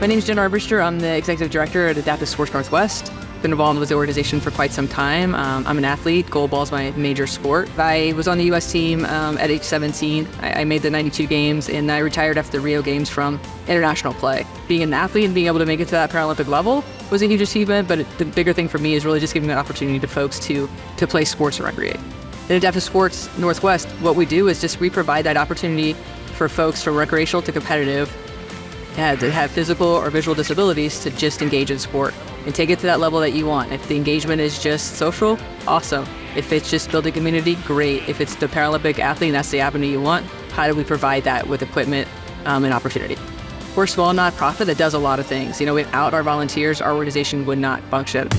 My name is Jen Arbister. I'm the Executive Director at Adaptive Sports Northwest. Been involved with the organization for quite some time. I'm an athlete. Goalball is my major sport. I was on the U.S. team at age 17. I made the 92 games, and I retired after the Rio Games from international play. Being an athlete and being able to make it to that Paralympic level was a huge achievement, but the bigger thing for me is really just giving the opportunity to folks to play sports and recreate. At Adaptive Sports Northwest, what we do is just we provide that opportunity for folks from recreational to competitive to have physical or visual disabilities to just engage in sport and take it to that level that you want. If the engagement is just social, awesome. If it's just building community, great. If it's the Paralympic athlete and that's the avenue you want, how do we provide that with equipment and opportunity? We're a small nonprofit that does a lot of things. Without our volunteers, our organization would not function.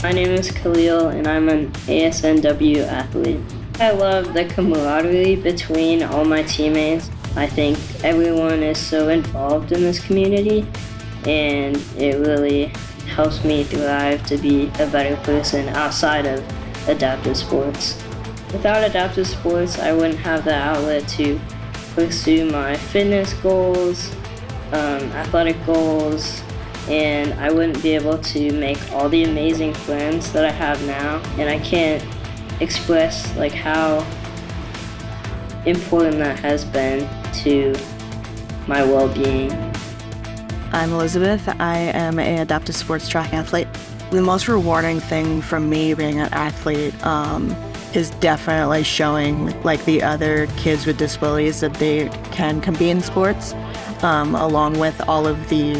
My name is Khalil and I'm an ASNW athlete. I love the camaraderie between all my teammates. I think everyone is so involved in this community, and it really helps me thrive to be a better person outside of adaptive sports. Without adaptive sports, I wouldn't have the outlet to pursue my fitness goals, athletic goals, and I wouldn't be able to make all the amazing friends that I have now. And I can't express how important that has been to my well-being. I'm Elizabeth. I am an adaptive sports track athlete. The most rewarding thing from me being an athlete is definitely showing the other kids with disabilities that they can compete in sports, along with all of the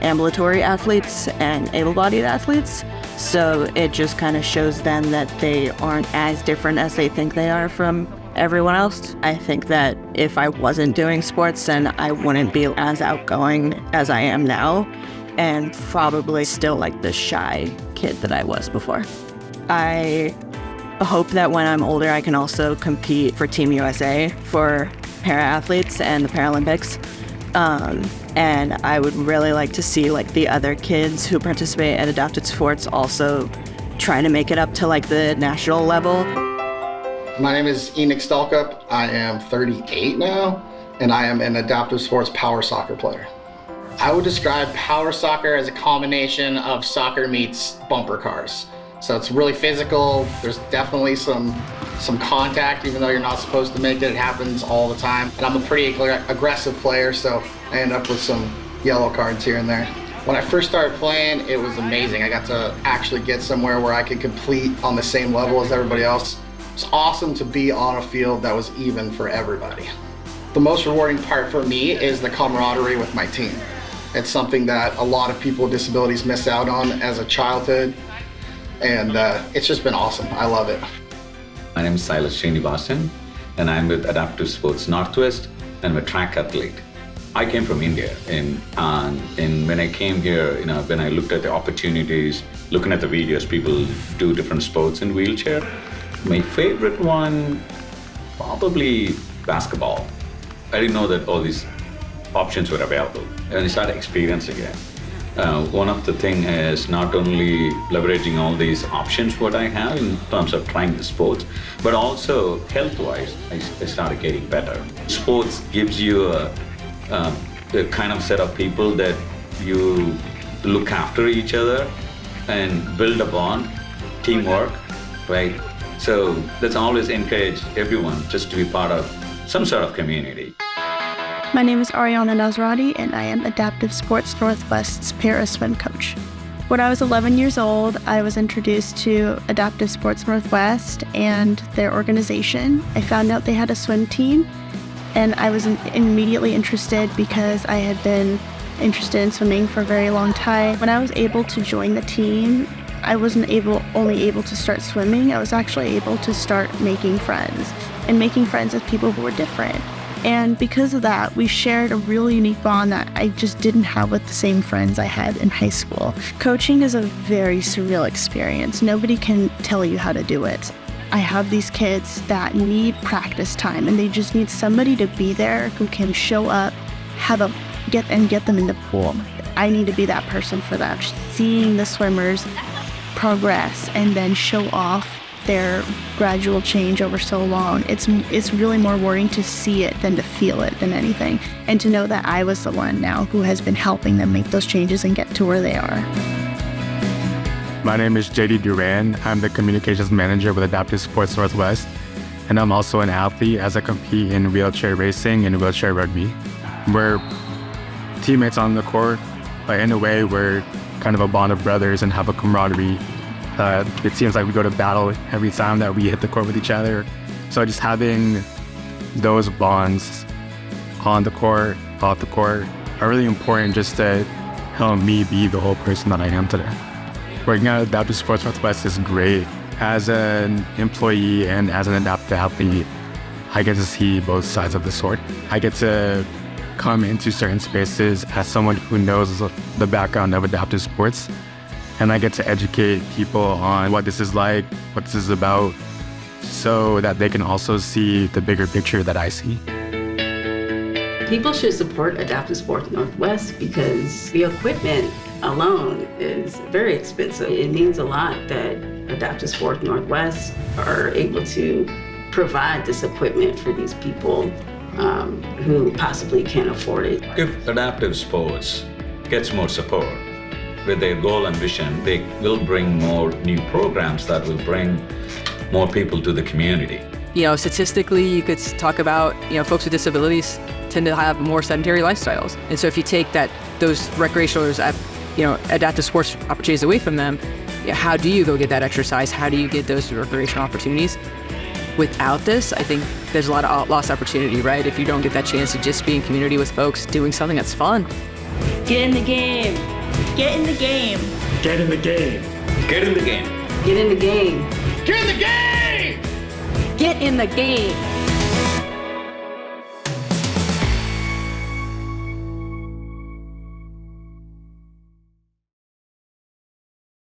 ambulatory athletes and able-bodied athletes. So it just kind of shows them that they aren't as different as they think they are from everyone else. I think that if I wasn't doing sports, then I wouldn't be as outgoing as I am now, and probably still the shy kid that I was before. I hope that when I'm older, I can also compete for Team USA for para-athletes and the Paralympics. And I would really like to see the other kids who participate at adaptive sports also try to make it up to the national level. My name is Enoch Stelkup. I am 38 now, and I am an adaptive sports power soccer player. I would describe power soccer as a combination of soccer meets bumper cars. So it's really physical. There's definitely some contact, even though you're not supposed to make it. It happens all the time. And I'm a pretty aggressive player, so I end up with some yellow cards here and there. When I first started playing, it was amazing. I got to actually get somewhere where I could compete on the same level as everybody else. It's awesome to be on a field that was even for everybody. The most rewarding part for me is the camaraderie with my team. It's something that a lot of people with disabilities miss out on as a childhood, and it's just been awesome. I love it. My name is Silas Srinivasan, and I'm with Adaptive Sports Northwest, and I'm a track athlete. I came from India, and when I came here, when I looked at the opportunities, looking at the videos, people do different sports in wheelchair. My favorite one, probably basketball. I didn't know that all these options were available, and I started experiencing it. One of the things is not only leveraging all these options what I have in terms of trying the sports, but also health-wise, I started getting better. Sports gives you a kind of set of people that you look after each other and build a bond, teamwork, right? So let's always encourage everyone just to be part of some sort of community. My name is Ariana Nasrati, and I am Adaptive Sports Northwest's para-swim coach. When I was 11 years old, I was introduced to Adaptive Sports Northwest and their organization. I found out they had a swim team, and I was immediately interested because I had been interested in swimming for a very long time. When I was able to join the team, I wasn't only able to start swimming, I was actually able to start making friends with people who were different. And because of that, we shared a really unique bond that I just didn't have with the same friends I had in high school. Coaching is a very surreal experience. Nobody can tell you how to do it. I have these kids that need practice time, and they just need somebody to be there who can show up, get them in the pool. I need to be that person for them. Seeing the swimmers progress and then show off their gradual change over so long. It's really more rewarding to see it than to feel it than anything, and to know that I was the one now who has been helping them make those changes and get to where they are. My name is JD Duran. I'm the communications manager with Adaptive Sports Northwest, and I'm also an athlete as I compete in wheelchair racing and wheelchair rugby. We're teammates on the court, but in a way we're kind of a bond of brothers and have a camaraderie. It seems like we go to battle every time that we hit the court with each other. So just having those bonds on the court, off the court, are really important just to help me be the whole person that I am today. Working at Adaptive Sports Northwest is great. As an employee and as an adaptive athlete, I get to see both sides of the sword. I get to come into certain spaces as someone who knows the background of adaptive sports, and I get to educate people on what this is like, what this is about, so that they can also see the bigger picture that I see. People should support Adaptive Sports Northwest because the equipment alone is very expensive. It means a lot that Adaptive Sports Northwest are able to provide this equipment for these people who possibly can't afford it. If Adaptive Sports gets more support with their goal and vision, they will bring more new programs that will bring more people to the community. Statistically, you could talk about, folks with disabilities tend to have more sedentary lifestyles. And so if you take those recreational, adaptive sports opportunities away from them, how do you go get that exercise? How do you get those recreational opportunities? Without this, I think there's a lot of lost opportunity, right? If you don't get that chance to just be in community with folks doing something that's fun. Get in the game. Get in the game. Get in the game. Get in the game. Get in the game. Get in the game! Get in the game.